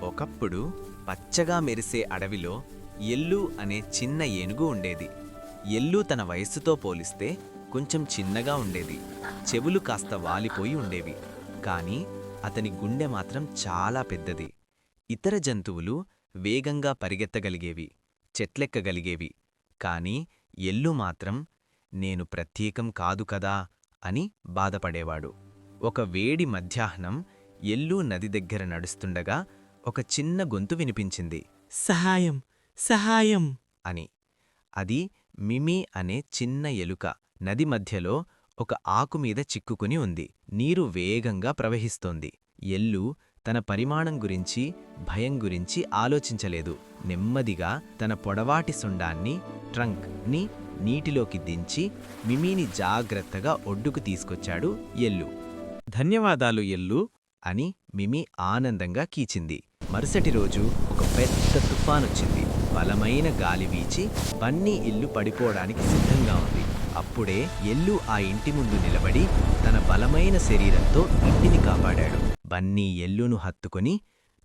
ఒకప్పుడు పచ్చగా మెరిసే అడవిలో ఎల్లు అనే చిన్న ఏనుగు ఉండేది. ఎల్లు తన వయస్సుతో పోలిస్తే కొంచెం చిన్నగా ఉండేది. చెవులు కాస్త వాలిపోయి ఉండేవి. కాని అతని గుండె మాత్రం చాలా పెద్దది. ఇతర జంతువులు వేగంగా పరిగెత్తగలిగేవి, చెట్లెక్కగలిగేవి. కాని ఎల్లు మాత్రం నేను ప్రత్యేకం కాదు కదా అని బాధపడేవాడు. ఒక వేడి మధ్యాహ్నం ఎల్లు నది దగ్గర నడుస్తుండగా ఒక చిన్న గొంతు వినిపించింది. సహాయం సహాయం అని. అది మిమి అనే చిన్న ఎలుక నది మధ్యలో ఒక ఆకుమీద చిక్కుకుని ఉంది. నీరు వేగంగా ప్రవహిస్తోంది. ఎల్లు తన పరిమాణం గురించి, భయం గురించి ఆలోచించలేదు. నెమ్మదిగా తన పొడవాటి సుండాన్ని, ట్రంక్ ని నీటిలోకి దించి మిమీని జాగ్రత్తగా ఒడ్డుకు తీసుకొచ్చాడు ఎల్లు. ధన్యవాదాలు ఎల్లు అని మిమి ఆనందంగా కీచింది. మరుసటి రోజు ఒక పెద్ద తుఫానొచ్చింది. బలమైన గాలి వీచి బన్నీ ఇల్లు పడిపోవడానికి సిద్ధంగా ఉంది. అప్పుడే ఎల్లు ఆ ఇంటి ముందు నిలబడి తన బలమైన శరీరంతో ఇంటిని కాపాడాడు. బన్నీ ఎల్లును హత్తుకొని,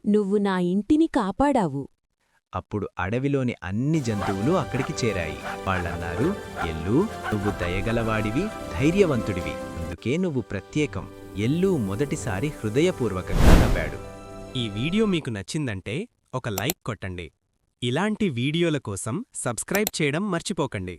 నువ్వు నా ఇంటిని కాపాడావు. అప్పుడు అడవిలోని అన్ని జంతువులు అక్కడికి చేరాయి. వాళ్ళన్నారు, ఎల్లూ, నువ్వు దయగలవాడివి, ధైర్యవంతుడివి, అందుకే నువ్వు ప్రత్యేకం. ఎల్లూ మొదటిసారి హృదయపూర్వకంగా నవ్వాడు. ఈ వీడియో మీకు నచ్చిందంటే ఒక లైక్ కొట్టండి. ఇలాంటి వీడియోల కోసం సబ్స్క్రైబ్ చేయడం మర్చిపోకండి.